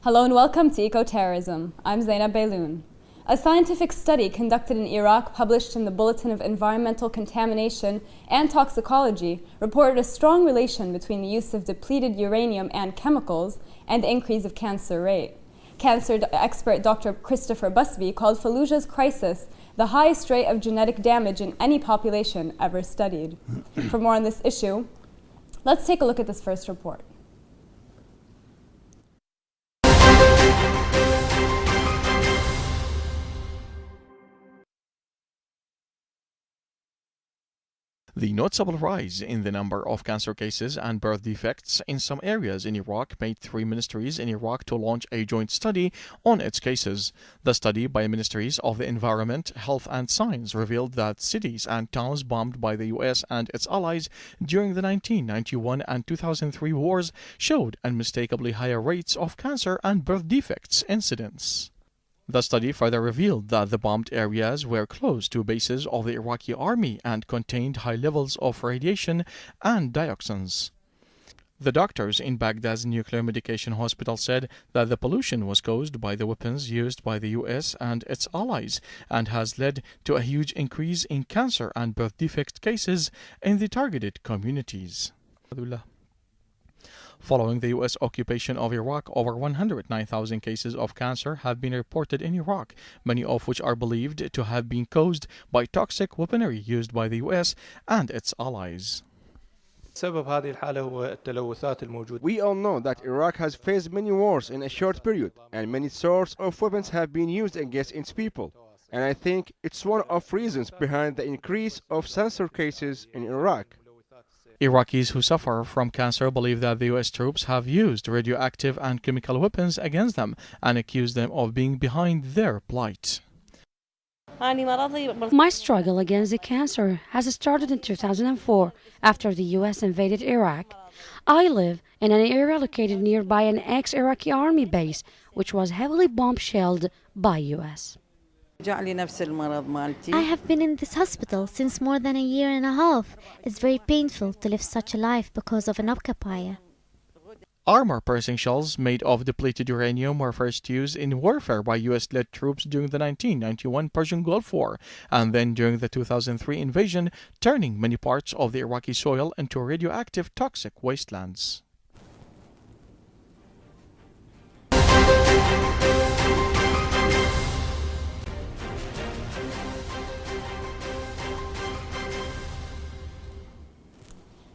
Hello and welcome to Eco-Terrorism. I'm Zeinab Bailoun. A scientific study conducted in Iraq published in the Bulletin of Environmental Contamination and Toxicology reported a strong relation between the use of depleted uranium and chemicals and the increase of cancer rate. Cancer expert Dr. Christopher Busby called Fallujah's crisis the highest rate of genetic damage in any population ever studied. For more on this issue, let's take a look at this first report. The noticeable rise in the number of cancer cases and birth defects in some areas in Iraq made 3 ministries in Iraq to launch a joint study on its cases. The study by ministries of the Environment, Health and Science revealed that cities and towns bombed by the US and its allies during the 1991 and 2003 wars showed unmistakably higher rates of cancer and birth defects incidents. The study further revealed that the bombed areas were close to bases of the Iraqi army and contained high levels of radiation and dioxins. The doctors in Baghdad's nuclear medication hospital said that the pollution was caused by the weapons used by the US and its allies and has led to a huge increase in cancer and birth defect cases in the targeted communities. Following the U.S. occupation of Iraq, over 109,000 cases of cancer have been reported in Iraq, many of which are believed to have been caused by toxic weaponry used by the U.S. and its allies. We all know that Iraq has faced many wars in a short period, and many sorts of weapons have been used against its people. And I think it's one of the reasons behind the increase of cancer cases in Iraq. Iraqis who suffer from cancer believe that the U.S. troops have used radioactive and chemical weapons against them and accuse them of being behind their plight. My struggle against the cancer has started in 2004 after the U.S. invaded Iraq. I live in an area located nearby an ex-Iraqi army base, which was heavily bomb-shelled by U.S. I have been in this hospital since more than a year and a half. It's very painful to live such a life because of an occupier. Armor-piercing shells made of depleted uranium were first used in warfare by US-led troops during the 1991 Persian Gulf War and then during the 2003 invasion, turning many parts of the Iraqi soil into radioactive toxic wastelands.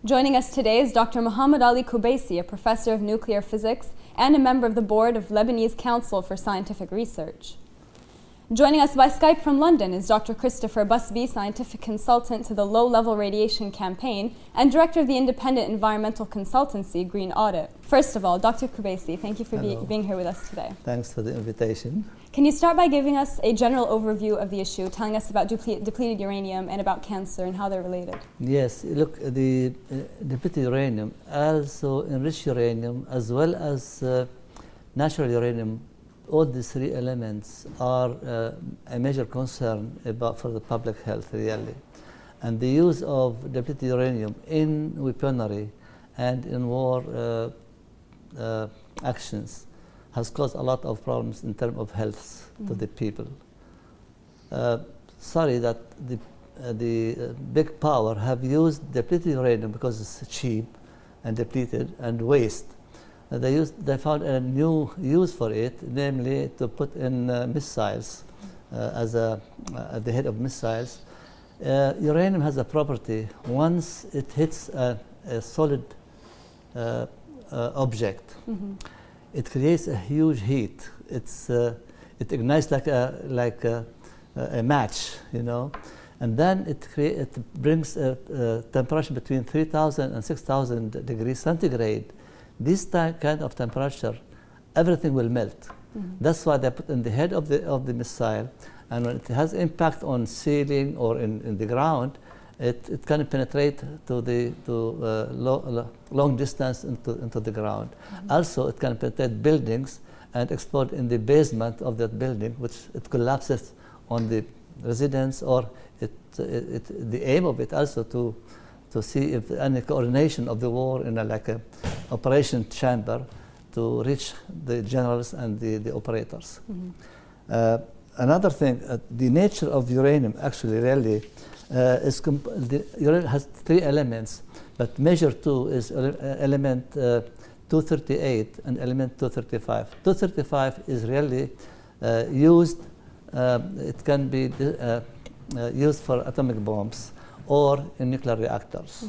Joining us today is Dr. Muhammad Ali Kubaisi, a professor of nuclear physics and a member of the board of Lebanese Council for Scientific Research. Joining us by Skype from London is Dr. Christopher Busby, scientific consultant to the Low-Level Radiation Campaign and director of the independent environmental consultancy Green Audit. First of all, Dr. Kubaisi, thank you for being here with us today. Thanks for the invitation. Can you start by giving us a general overview of the issue, telling us about depleted uranium and about cancer and how they're related? Yes, look, the depleted uranium, also enriched uranium, as well as natural uranium, all these 3 elements are a major concern for the public health, really. And the use of depleted uranium in weaponry and in war actions has caused a lot of problems in terms of health to the people. Sorry that the big power have used depleted uranium because it's cheap and depleted and waste. They found a new use for it, namely to put in missiles at the head of missiles. Uranium has a property, once it hits a solid object, it creates a huge heat. It ignites like a match, you know, and then it brings a temperature between 3,000 and 6,000 degrees centigrade. This kind of temperature, everything will melt. That's why they put in the head of the missile, and when it has impact on ceiling or in the ground, it can penetrate to long distance into the ground. Also, it can penetrate buildings and explode in the basement of that building, which it collapses on the residents, or the aim of it also to see if any coordination of the war in a operation chamber to reach the generals and the operators. Another thing, the nature of uranium actually really the uranium has 3 elements, but major 2 is element 238 and element 235. 235 is really used, it can be used for atomic bombs or in nuclear reactors.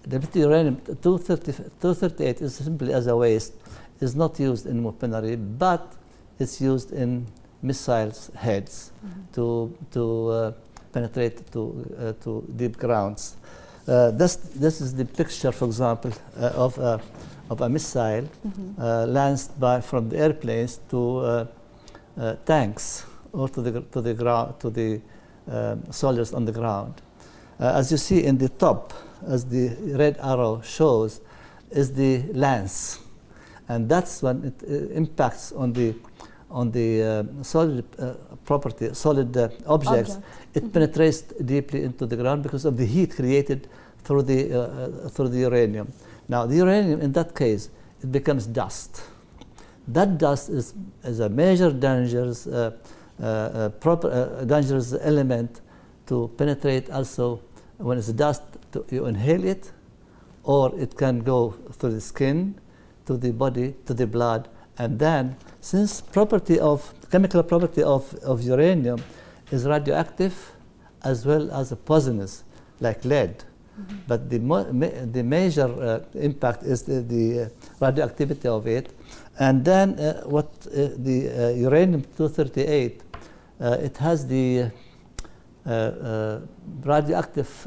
Depleted uranium 238 is simply as a waste, is not used in weaponry, but it's used in missiles heads to penetrate to deep grounds. This is the picture, for example, of a missile launched from the airplanes to tanks or to the ground, to the soldiers on the ground. As you see in the top, as the red arrow shows, is the lance, and that's when it impacts on the solid objects. It penetrates deeply into the ground because of the heat created through the uranium. Now, the uranium, in that case, it becomes dust. That dust is a major dangerous element to penetrate. Also, when it's dust, you inhale it, or it can go through the skin, to the body, to the blood, and then, since chemical property of uranium is radioactive as well as poisonous, like lead. But the major impact is the radioactivity of it. And then the uranium-238, it has the radioactive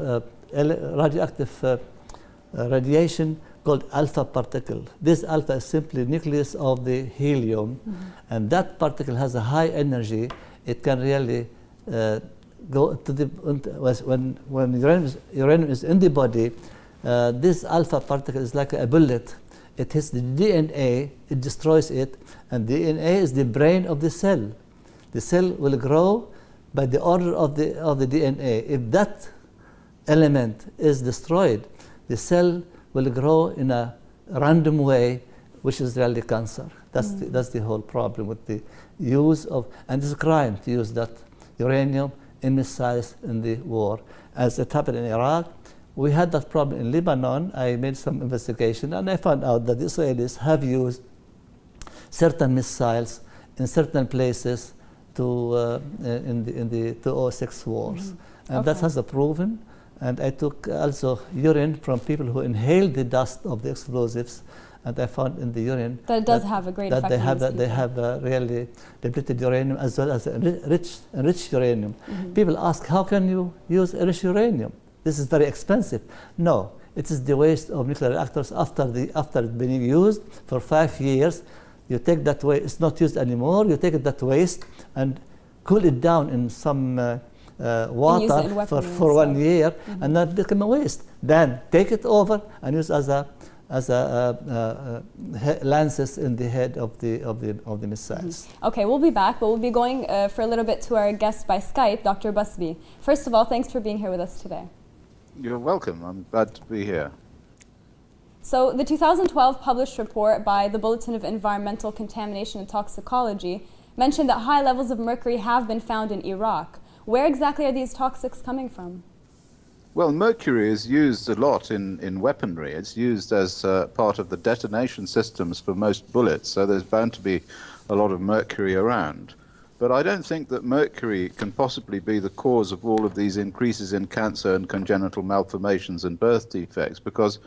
radiation called alpha particle. This alpha is simply nucleus of the helium, and that particle has a high energy. It can really go to the when uranium is in the body. This alpha particle is like a bullet. It hits the DNA, it destroys it, and DNA is the brain of the cell. The cell will grow by the order of the DNA. If that element is destroyed, the cell will grow in a random way, which is really cancer. That's the whole problem with the use of, and it's a crime to use that uranium in missiles in the war. As it happened in Iraq, we had that problem in Lebanon. I made some investigation, and I found out that the Israelis have used certain missiles in certain places in the 2006 wars. And that has proven. And I took also urine from people who inhaled the dust of the explosives, and I found in the urine that does have a great effect. They have really depleted uranium as well as enriched uranium. People ask, how can you use enriched uranium? This is very expensive. No, it is the waste of nuclear reactors after it being used for 5 years. You take that waste, it's not used anymore. You take that waste and cool it down in some water for 1 year, and that become a waste. Then take it over and use as a lances in the head of the missiles. Okay, we'll be back, but we'll be going for a little bit to our guest by Skype, Dr. Busby. First of all, thanks for being here with us today. You're welcome. I'm glad to be here. So the 2012 published report by the Bulletin of Environmental Contamination and Toxicology mentioned that high levels of mercury have been found in Iraq. Where exactly are these toxics coming from? Well, mercury is used a lot in weaponry. It's used as part of the detonation systems for most bullets, so there's bound to be a lot of mercury around. But I don't think that mercury can possibly be the cause of all of these increases in cancer and congenital malformations and birth defects, because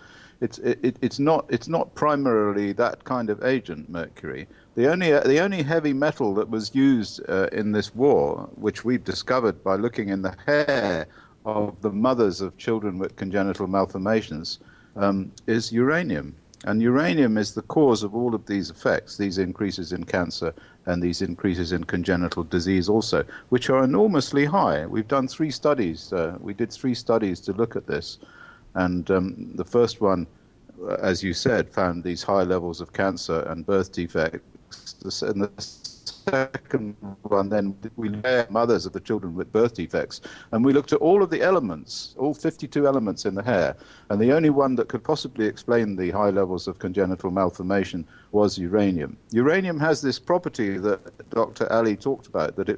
it's not primarily that kind of agent, mercury. The only heavy metal that was used in this war, which we've discovered by looking in the hair of the mothers of children with congenital malformations, is uranium. And uranium is the cause of all of these effects, these increases in cancer and these increases in congenital disease also, which are enormously high. We've done 3 studies. We did 3 studies to look at this. And the first one, as you said, found these high levels of cancer and birth defects. And the second one, then we looked mothers of the children with birth defects, and we looked at all of the elements, all 52 elements in the hair, and the only one that could possibly explain the high levels of congenital malformation was uranium. Uranium has this property that Dr. Aly talked about, that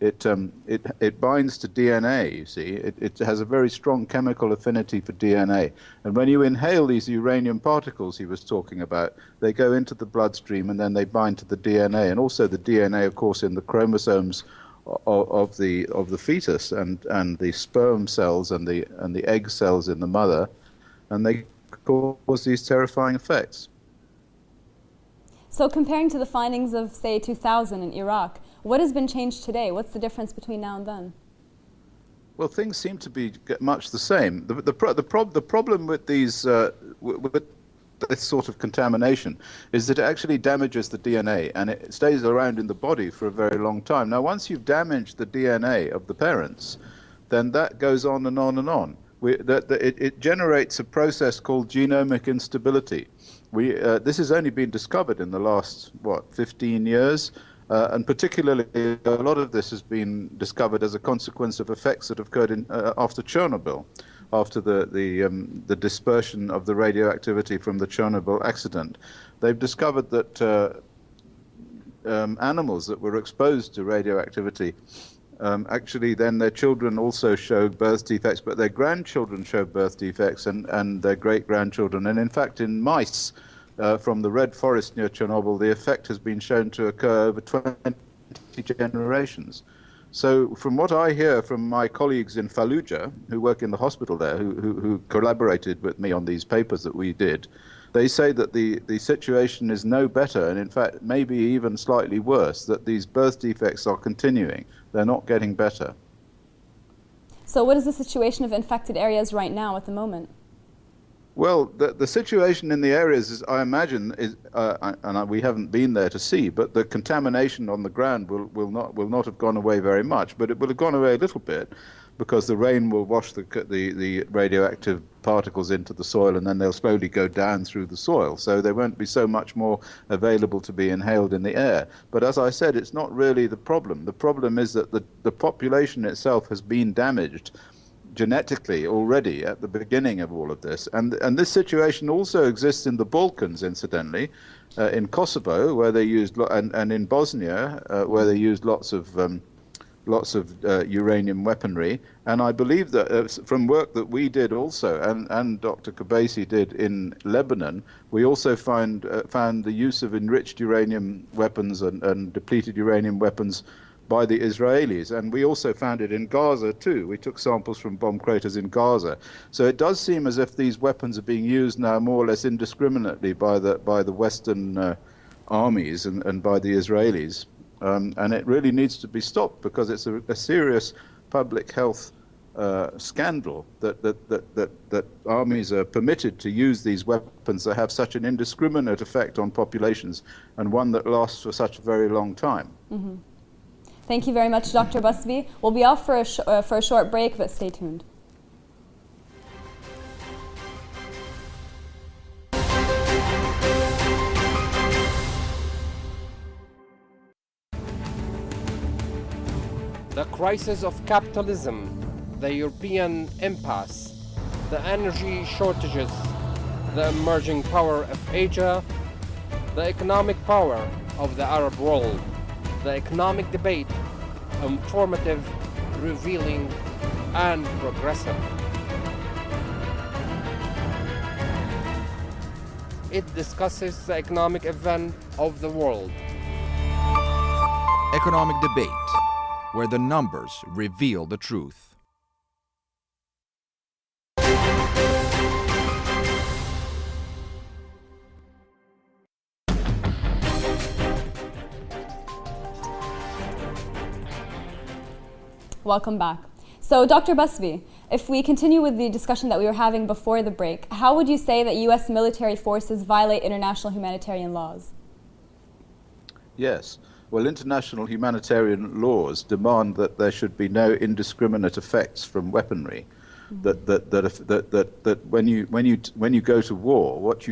it binds to DNA, you see. It has a very strong chemical affinity for DNA. And when you inhale these uranium particles he was talking about, they go into the bloodstream and then they bind to the DNA, and also the DNA, of course, in the chromosomes of the fetus and the sperm cells and the egg cells in the mother, and they cause these terrifying effects. So comparing to the findings of, say, 2000 in Iraq, what has been changed today? What's the difference between now and then? Well, things seem to be much the same. The problem with these with this sort of contamination is that it actually damages the DNA, and it stays around in the body for a very long time. Now, once you've damaged the DNA of the parents, then that goes on and on and on. It generates a process called genomic instability. This has only been discovered in the last, 15 years? And particularly, a lot of this has been discovered as a consequence of effects that occurred after Chernobyl, after the dispersion of the radioactivity from the Chernobyl accident. They've discovered that animals that were exposed to radioactivity, actually then their children also showed birth defects, but their grandchildren showed birth defects, and their great-grandchildren. And in fact, in mice, from the red forest near Chernobyl, the effect has been shown to occur over 20 generations. So from what I hear from my colleagues in Fallujah, who work in the hospital there, who collaborated with me on these papers that we did, they say that the situation is no better, and in fact maybe even slightly worse, that these birth defects are continuing. They're not getting better. So what is the situation of infected areas right now at the moment? Well, the situation in the areas, is, I imagine, is, and we haven't been there to see, but the contamination on the ground will not have gone away very much, but it will have gone away a little bit, because the rain will wash the radioactive particles into the soil, and then they'll slowly go down through the soil. So there won't be so much more available to be inhaled in the air. But as I said, it's not really the problem. The problem is that the population itself has been damaged genetically already at the beginning of all of this, and this situation also exists in the Balkans, incidentally, in Kosovo, where they used and in Bosnia, where they used lots of uranium weaponry. And I believe that from work that we did also, and Dr. Kubaisi did in Lebanon, we also found the use of enriched uranium weapons and depleted uranium weapons by the Israelis, and we also found it in Gaza too. We took samples from bomb craters in Gaza. So it does seem as if these weapons are being used now more or less indiscriminately by the Western armies and by the Israelis, and it really needs to be stopped, because it's a serious public health scandal that armies are permitted to use these weapons that have such an indiscriminate effect on populations, and one that lasts for such a very long time. Mm-hmm. Thank you very much, Dr. Busby. We'll be off for a short break, but stay tuned. The crisis of capitalism, the European impasse, the energy shortages, the emerging power of Asia, the economic power of the Arab world, the economic debate, informative, revealing, and progressive. It discusses the economic event of the world. Economic debate, where the numbers reveal the truth. Welcome back. So, Dr. Busby, if we continue with the discussion that we were having before the break, how would you say that U.S. military forces violate international humanitarian laws? Yes. Well, international humanitarian laws demand that there should be no indiscriminate effects from weaponry. that when you go to war, what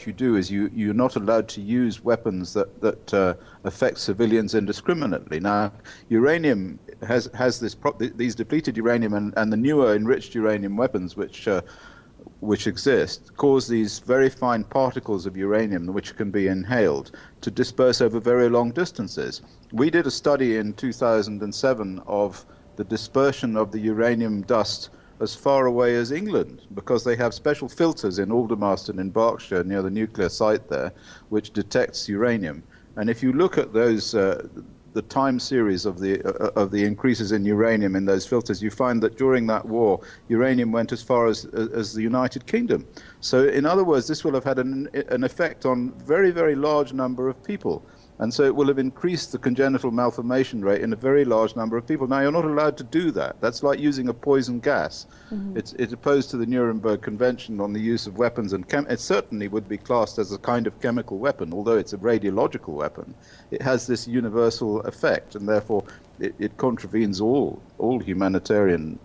you do is you're not allowed to use weapons that affect civilians indiscriminately. Now, uranium has these depleted uranium and the newer enriched uranium weapons which exist cause these very fine particles of uranium which can be inhaled to disperse over very long distances. We did a study in 2007 of the dispersion of the uranium dust as far away as England, because they have special filters in Aldermaston in Berkshire near the nuclear site there, which detects uranium. And if you look at those, the time series of the increases in uranium in those filters, you find that during that war, uranium went as far as the United Kingdom. So, in other words, this will have had an effect on very, very large number of people. And so it will have increased the congenital malformation rate in a very large number of people. Now, you're not allowed to do that. That's like using a poison gas. It's opposed to the Nuremberg Convention on the use of weapons, and it certainly would be classed as a kind of chemical weapon, although it's a radiological weapon. It has this universal effect, and therefore it contravenes all humanitarian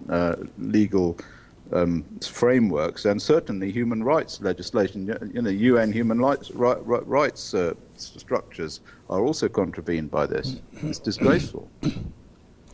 legal frameworks, and certainly human rights legislation. UN human rights structures are also contravened by this. It's disgraceful.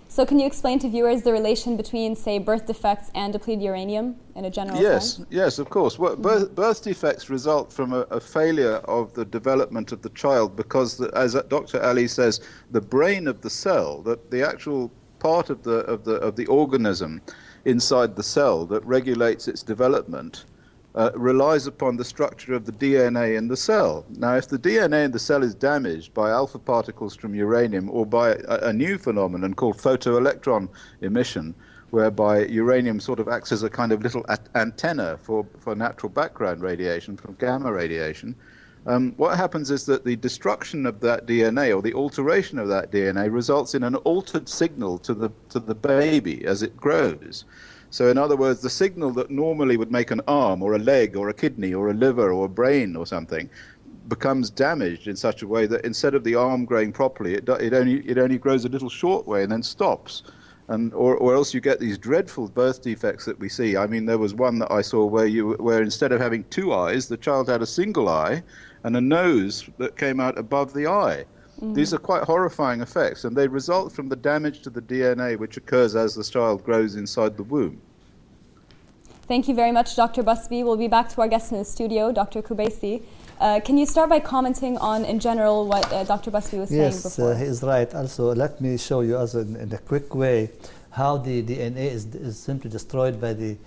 So can you explain to viewers the relation between, say, birth defects and depleted uranium in a general sense? Yes, of course. Well, birth defects result from a failure of the development of the child, because, as Dr. Aly says, the brain of the cell, that the actual part of the organism inside the cell that regulates its development, relies upon the structure of the DNA in the cell. Now, if the DNA in the cell is damaged by alpha particles from uranium, or by a new phenomenon called photoelectron emission, whereby uranium sort of acts as a kind of little antenna for natural background radiation, from gamma radiation, what happens is that the destruction of that DNA, or the alteration of that DNA, results in an altered signal to the baby as it grows. So in other words, the signal that normally would make an arm or a leg or a kidney or a liver or a brain or something becomes damaged in such a way that instead of the arm growing properly, it only grows a little short way and then stops. Or else you get these dreadful birth defects that we see. I mean, there was one that I saw where instead of having two eyes, the child had a single eye and a nose that came out above the eye. These are quite horrifying effects, and they result from the damage to the DNA which occurs as the child grows inside the womb. Thank you very much, Dr. Busby. We'll be back to our guest in the studio, Dr. Kubaisi. Can you start by commenting on, in general, what Dr. Busby was saying before? Yes, he is right. Also, let me show you also in a quick way how the DNA is simply destroyed by the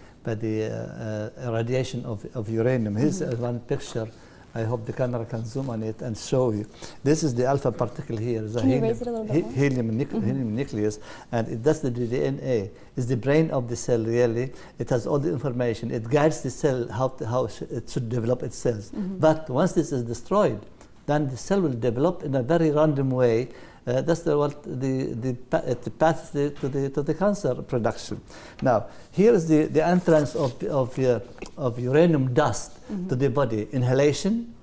irradiation of uranium. Here's one picture. I hope the camera can zoom on it and show you. This is the alpha particle here. Can you raise it a little bit more? Helium nucleus, and that's the DNA. It's the brain of the cell, really. It has all the information. It guides the cell how it should develop its cells. But once this is destroyed, then the cell will develop in a very random way. That's the path to the cancer production. Now, here is the entrance of uranium dust to the body. Inhalation,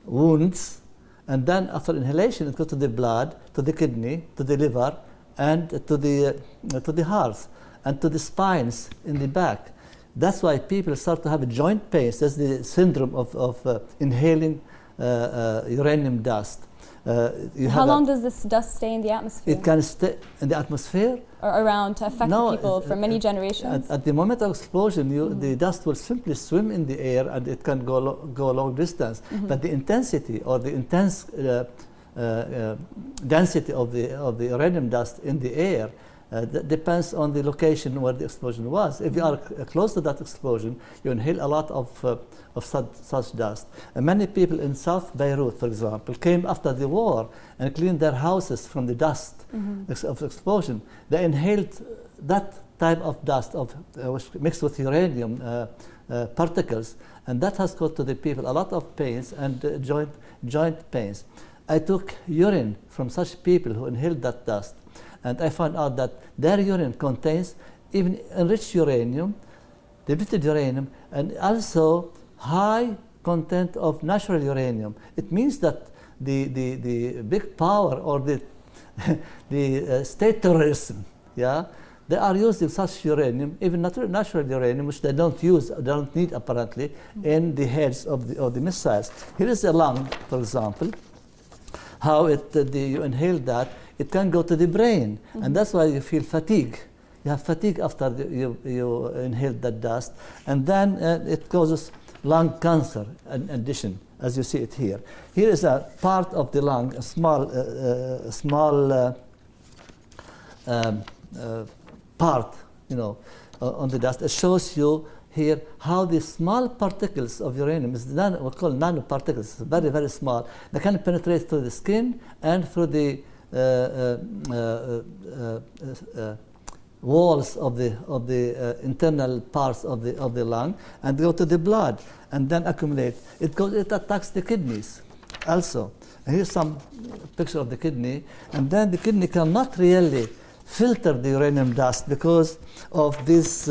wounds, and then after inhalation it goes to the blood, to the kidney, to the liver, and to the heart, and to the spines in the back. That's why people start to have joint pains. That's the syndrome of inhaling uranium dust. How long does this dust stay in the atmosphere? It can stay in the atmosphere? Or around to affect people for many generations? At the moment of explosion, the dust will simply swim in the air, and it can go a long distance. But the intensity, or the intense density of the uranium dust in the air, that depends on the location where the explosion was. If you are close to that explosion, you inhale a lot of such dust. And many people in South Beirut, for example, came after the war and cleaned their houses from the dust of explosion. They inhaled that type of dust mixed with uranium particles, and that has caused to the people a lot of pains and joint pains. I took urine from such people who inhaled that dust, and I found out that their urine contains even enriched uranium, depleted uranium, and also high content of natural uranium. It means that the big power, or the state terrorism, they are using such uranium, even natural uranium, which they don't use, they don't need apparently, in the heads of the missiles. Here is a lung, for example, how you inhale that, it can go to the brain, and that's why you feel fatigue. You have fatigue after you inhale that dust, and then it causes lung cancer in addition, as you see it here. Here is a part of the lung, a small part, on the dust. It shows you here how the small particles of uranium, we call nanoparticles, very, very small. They can penetrate through the skin and through the walls of the internal parts of the lung and go to the blood and then accumulate. It attacks the kidneys also. And here's some picture of the kidney, and then the kidney cannot really filter the uranium dust because of this.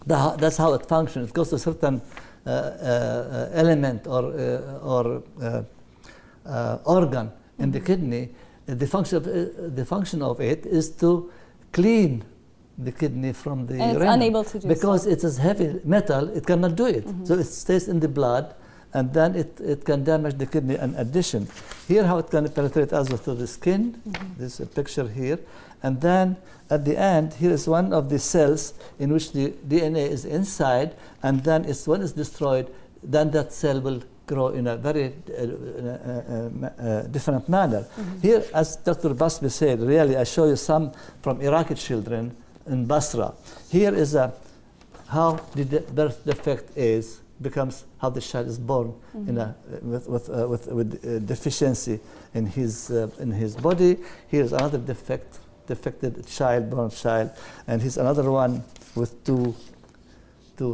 That's how it functions. It goes to a certain element or organ in the kidney. The function of it is to clean the kidney from the uranium. It's unable to do because so. it is heavy metal. It cannot do it. So it stays in the blood, and then it can damage the kidney in addition. Here, how it can penetrate also through the skin. This is a picture here. And then at the end, here is one of the cells in which the DNA is inside, and then when it's destroyed, then that cell will grow in a very different manner. Here, as Dr. Basbi said, really, I show you some from Iraqi children in Basra. Here is how the birth defect becomes how the child is born with deficiency in his body. Here's another defected child, born child, and here's another one with two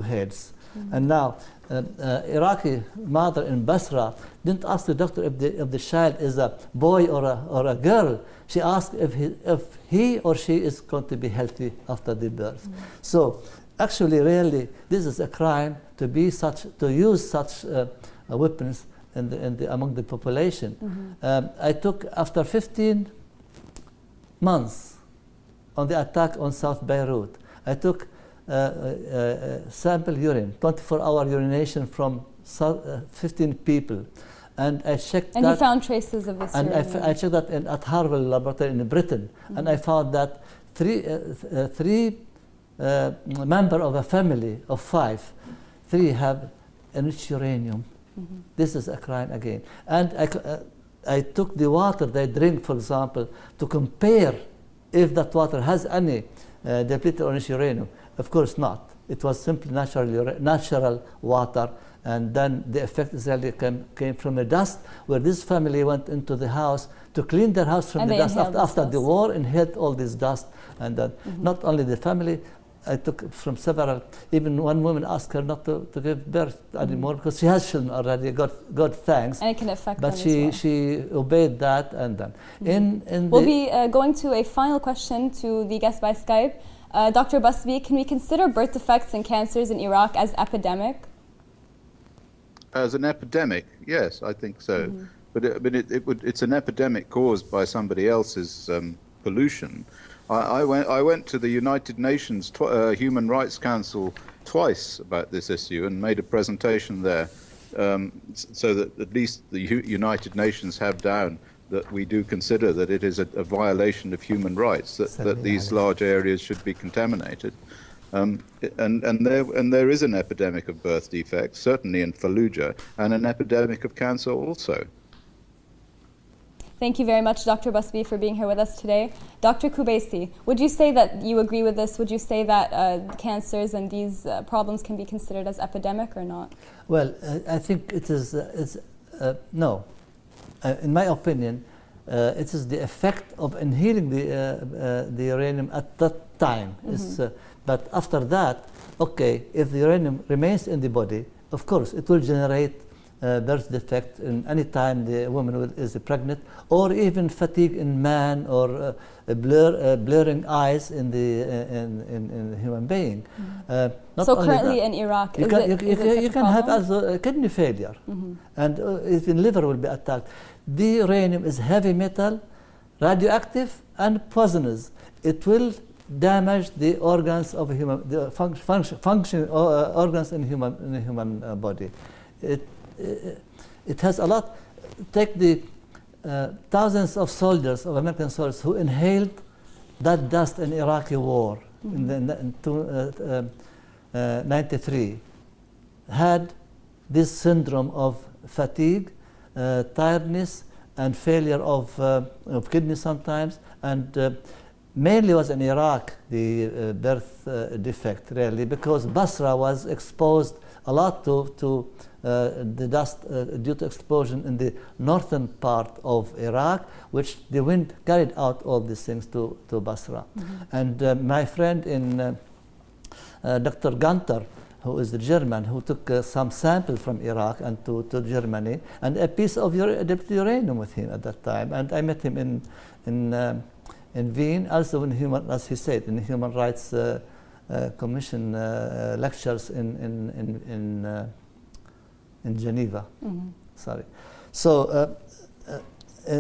heads. And now, Iraqi mother in Basra didn't ask the doctor if the child is a boy or a girl. She asked if he or she is going to be healthy after the birth. So actually, really, this is a crime to use such weapons among the population. I took, after 15 months on the attack on South Beirut, I took sample urine, 24-hour urination from 15 people, and I checked. And you found traces of this uranium. And I checked that at Harvard laboratory in Britain, and I found that three members of a family of 5, 3 have enriched uranium. This is a crime again. And I took the water they drink, for example, to compare if that water has any depleted or enriched uranium. Of course not. It was simply natural water, and then the effect really came from the dust, where this family went into the house to clean their house from the dust after the war, inhaled all this dust, and then not only the family. I took from several, even one woman asked her not to give birth anymore because she has children already, God thanks. And it can affect but them as well. she obeyed that, and then. We'll be going to a final question to the guest by Skype. Dr. Basbi, can we consider birth defects and cancers in Iraq as epidemic? As an epidemic, yes, I think so. But it's an epidemic caused by somebody else's pollution. I went to the United Nations Human Rights Council twice about this issue and made a presentation there, so that at least the United Nations have down that we do consider that it is a violation of human rights, that these large areas should be contaminated. And there is an epidemic of birth defects, certainly in Fallujah, and an epidemic of cancer also. Thank you very much, Dr. Basbi, for being here with us today. Dr. Kubaisi, would you say that you agree with this? Would you say that cancers and these problems can be considered as epidemic or not? Well, I think it is, no. In my opinion, it is the effect of inhaling the uranium at that time. But after that, okay, if the uranium remains in the body, of course, it will generate birth defect in any time the woman is pregnant, or even fatigue in man, or blurring eyes in the human being. So currently in Iraq, you can have also kidney failure, and even liver will be attacked. The uranium is heavy metal, radioactive, and poisonous. It will damaged the organs of human, the function organs in the human body. It has a lot. Take the thousands of soldiers, of American soldiers, who inhaled that dust in Iraqi war in 93, had this syndrome of fatigue, tiredness, and failure of kidney sometimes, and mainly was in Iraq, the birth defect, really, because Basra was exposed a lot to the dust due to explosion in the northern part of Iraq, which the wind carried out all these things to Basra. And my friend in Dr. Gunter, who is the German, who took some sample from Iraq and to Germany, and a piece of depleted uranium with him at that time. And I met him in Wien, also in human, as he said, in Human Rights Commission lectures in Geneva. Sorry. So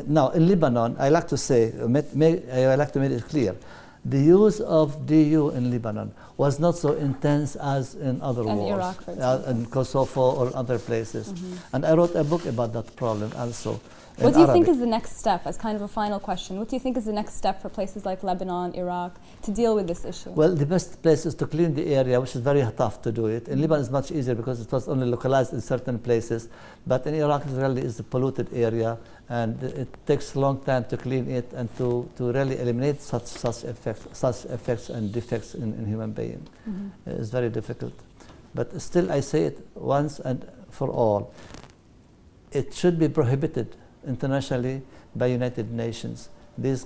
now in Lebanon, I like to say, I like to make it clear, the use of DU in Lebanon was not so intense as in other wars, Iraq, for example. In Kosovo or other places. And I wrote a book about that problem also. What do you think is the next step, as kind of a final question? What do you think is the next step for places like Lebanon, Iraq, to deal with this issue? Well, the best place is to clean the area, which is very tough to do it. In Lebanon, it's much easier because it was only localized in certain places. But in Iraq, it really is a polluted area, and it takes a long time to clean it and to really eliminate such effects and defects in human being. It's very difficult. But still, I say it once and for all. It should be prohibited internationally by United Nations. Using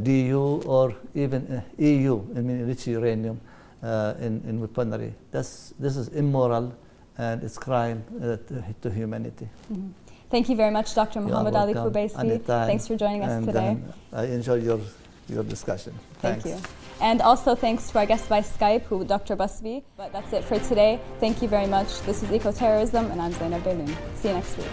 DU or even EU, I mean enriched uranium, in weaponry. This is immoral, and it's crime to humanity. Thank you very much, Dr. Muhammad Ali Qubaisi. Thanks for joining us today. I enjoyed your discussion. Thank you. And also thanks to our guest by Skype, Dr. Busby. But that's it for today. Thank you very much. This is Eco-Terrorism, and I'm Zeinab Bailoun. See you next week.